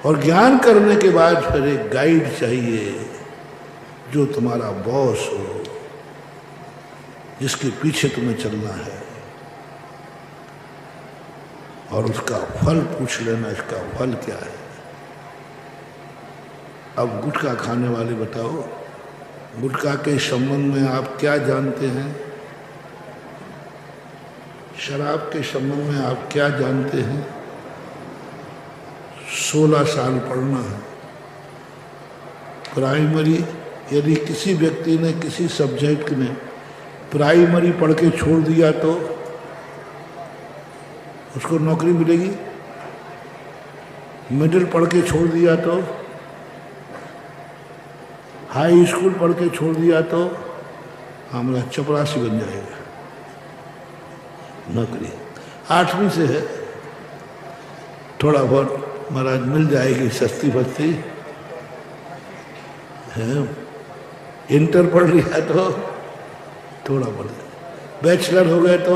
और ज्ञान करने के बाद फिर एक गाइड चाहिए जो तुम्हारा बॉस हो, जिसके पीछे तुम्हें चलना है, और उसका फल पूछ लेना, इसका फल क्या है। अब गुटखा खाने वाले बताओ, गुटखा के संबंध में आप क्या जानते हैं? शराब के संबंध में आप क्या जानते हैं? 16 साल पढ़ना है प्राइमरी। यदि किसी व्यक्ति ने किसी सब्जेक्ट में प्राइमरी पढ़ के छोड़ दिया तो उसको नौकरी मिलेगी। मिडिल पढ़ के छोड़ दिया तो, हाई स्कूल पढ़ के छोड़ दिया तो हमारा चपरासी बन जाएगा नौकरी। 8वीं से है, थोड़ा बहुत महाराज मिल जाएगी सस्ती फस्ती है। इंटर पढ़ लिया तो थोड़ा बढ़, बैचलर हो गए तो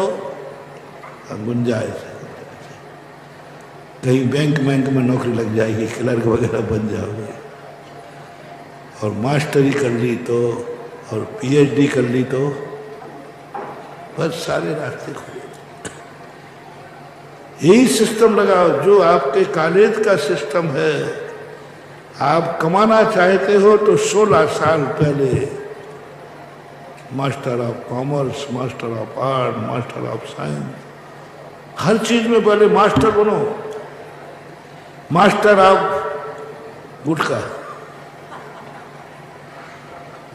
गुंजाइश है, कहीं बैंक में नौकरी लग जाएगी, क्लर्क वगैरह बन जाओगे। और मास्टरी कर ली तो, और पीएचडी कर ली तो बस सारे रास्ते खुले। यही सिस्टम लगाओ जो आपके कॉलेज का सिस्टम है। आप कमाना चाहते हो तो 16 साल पहले master of commerce, master of art, master of science, हर चीज में पहले मास्टर बनो। Master of gutkha,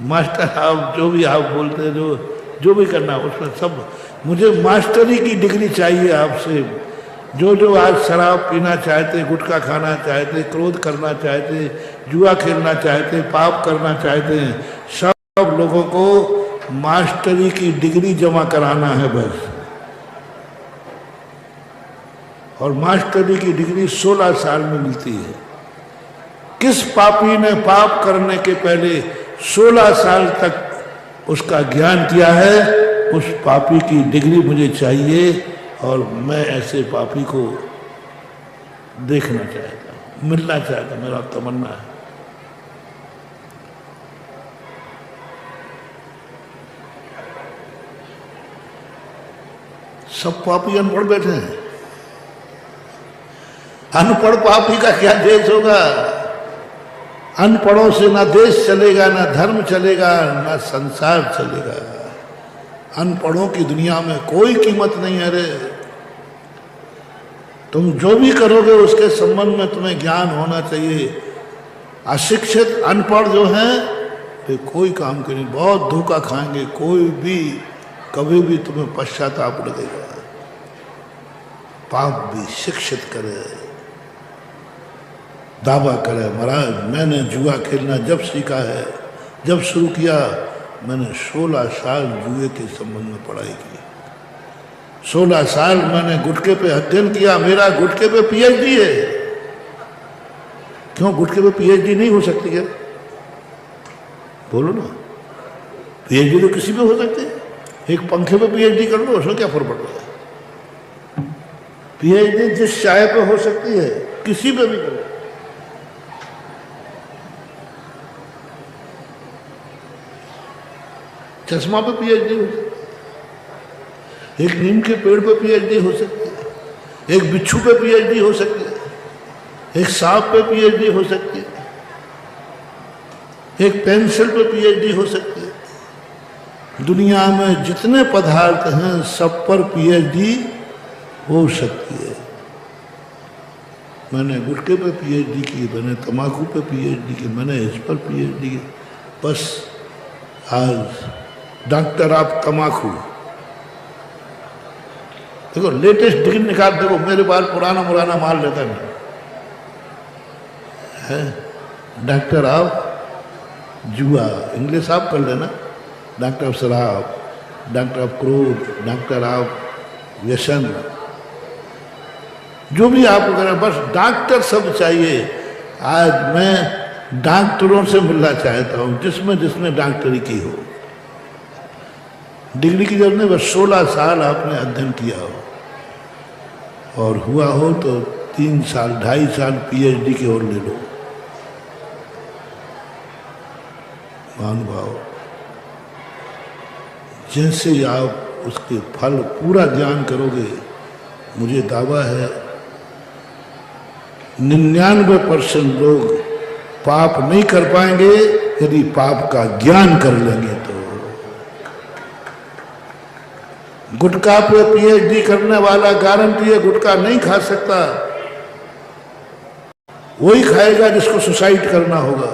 master of जो भी आप बोलते हैं, जो भी करना उसमें सब। मुझे मास्टरी की डिग्री चाहिए आपसे। जो आज शराब पीना चाहते, गुटखा खाना चाहते, क्रोध करना चाहते, जुआ खेलना चाहते, पाप करना चाहते हैं, सब लोगों को मास्टरी की डिग्री जमा कराना है बस। और मास्टरी की डिग्री 16 साल में मिलती है। किस पापी ने पाप करने के पहले 16 साल तक उसका ज्ञान किया है? उस पापी की डिग्री मुझे चाहिए, और मैं ऐसे पापी को देखना चाहता हूं, मिलना चाहता हूं, मेरा तमन्ना है। सब पापी अनपढ़ बैठे हैं। अनपढ़ पापी का क्या देश होगा? अनपढ़ों से ना देश चलेगा, ना धर्म चलेगा, ना संसार चलेगा। अनपढ़ों की दुनिया में कोई कीमत नहीं है रे। तुम जो भी करोगे उसके संबंध में तुम्हें ज्ञान होना चाहिए। अशिक्षित अनपढ़ जो हैं वे कोई काम के नहीं, बहुत धोखा खाएंगे। कोई भी कभी भी तुम्हें पश्चाताप लगेगा। पाप भी शिक्षित करे, दावा करे, महाराज मैंने जुआ खेलना जब सीखा है, जब शुरू किया, मैंने 16 साल जुए के संबंध में पढ़ाई की। 16 साल मैंने गुटखे पे अध्ययन किया। मेरा गुटखे पे पीएचडी है। क्यों गुटखे पे पीएचडी नहीं हो सकती है? बोलो ना, पीएचडी तो किसी पे हो सकती है। एक पंखे पे पीएचडी कर लो, उसमें क्या फर्क पड़ रहा है? पीएचडी जिस चाय पे हो सकती है, किसी पे भी करो। चश्मा पे पीएचडी हो सकती है, एक नीम के पेड़ पे पीएचडी हो सकती है, एक बिच्छू पे पीएचडी हो सकती है, एक सांप पे पीएचडी हो सकती है, एक पेंसिल पे पीएचडी हो सकती है। दुनिया में जितने पदार्थ हैं सब पर पीएचडी हो सकती है। मैंने गुटखे पे पीएचडी की, मैंने तम्बाकू पे पीएचडी की, मैंने इस पर पीएचडी की। बस आज डॉक्टर ऑफ तम्बाकू, देखो लेटेस्ट डिग्री निकाल, देखो मेरे पास पुराना माल रहता नहीं है। डॉक्टर ऑफ जुआ, इंग्लिश आप कर लेना, डॉक्टर ऑफ शराब, डॉक्टर ऑफ क्रोध, डॉक्टर ऑफ व्यसन, जो भी आप करें, बस डॉक्टर सब चाहिए। आज मैं डॉक्टरों से मिलना चाहता हूँ जिसमें जिसने डॉक्टरी की हो। डिग्री की जरूरत नहीं, बस 16 साल आपने अध्ययन किया हो और हुआ हो तो 3 साल 2.5 साल पीएचडी के और ले लो। महानुभाव, जैसे आप उसके फल पूरा ज्ञान करोगे, मुझे दावा है 99% लोग पाप नहीं कर पाएंगे यदि पाप का ज्ञान कर लेंगे तो। गुटखा पे पीएचडी करने वाला गारंटी है गुटखा नहीं खा सकता, वही खाएगा जिसको सुसाइड करना होगा।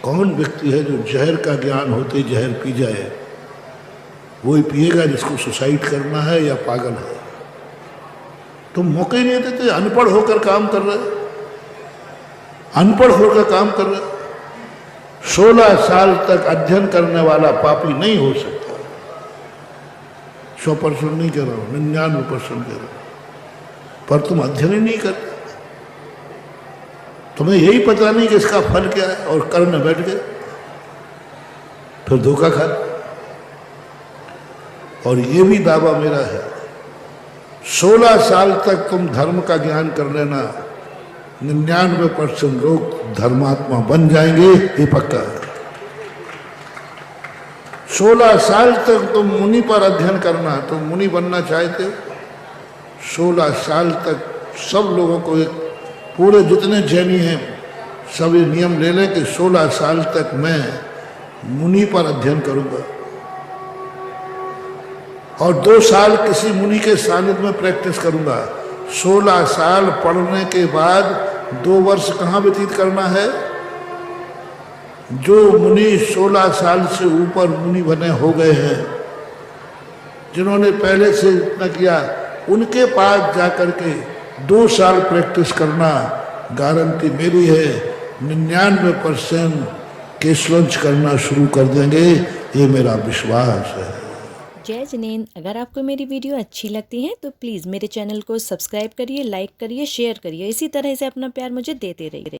कौन व्यक्ति है जो जहर का ज्ञान होते जहर पी जाए? वही पिएगा जिसको सुसाइड करना है या पागल है। तुम मौके ही नहीं देते, अनपढ़ होकर काम कर रहे, अनपढ़ होकर काम कर रहे। 16 साल तक अध्ययन करने वाला पापी नहीं हो सकता। 100% नहीं कह रहा हूं, 99% कह रहा हूं। पर तुम अध्ययन ही नहीं करते, तुम्हें यही पता नहीं कि इसका फल क्या है और करने बैठ गए, फिर धोखा खा। और ये भी दावा मेरा है 16 साल तक तुम धर्म का ज्ञान कर लेना, 99% लोग धर्मात्मा बन जाएंगे, ये पक्का है। 16 साल तक तुम मुनि पर अध्ययन करना, तुम मुनि बनना चाहते हो, 16 साल तक सब लोगों को, एक पूरे जितने जैनी हैं सब ये नियम ले लें कि 16 साल तक मैं मुनि पर अध्ययन करूंगा और 2 साल किसी मुनि के सानिध्य में प्रैक्टिस करूंगा। 16 साल पढ़ने के बाद 2 वर्ष कहाँ व्यतीत करना है? जो मुनि 16 साल से ऊपर मुनि बने हो गए हैं, जिन्होंने पहले से इतना किया, उनके पास जाकर के 2 साल प्रैक्टिस करना। गारंटी मेरी है 99% केस लॉन्च करना शुरू कर देंगे, ये मेरा विश्वास है। जय जिनेंद्र। अगर आपको मेरी वीडियो अच्छी लगती है तो प्लीज़ मेरे चैनल को सब्सक्राइब करिए, लाइक करिए, शेयर करिए। इसी तरह से अपना प्यार मुझे देते रहिए।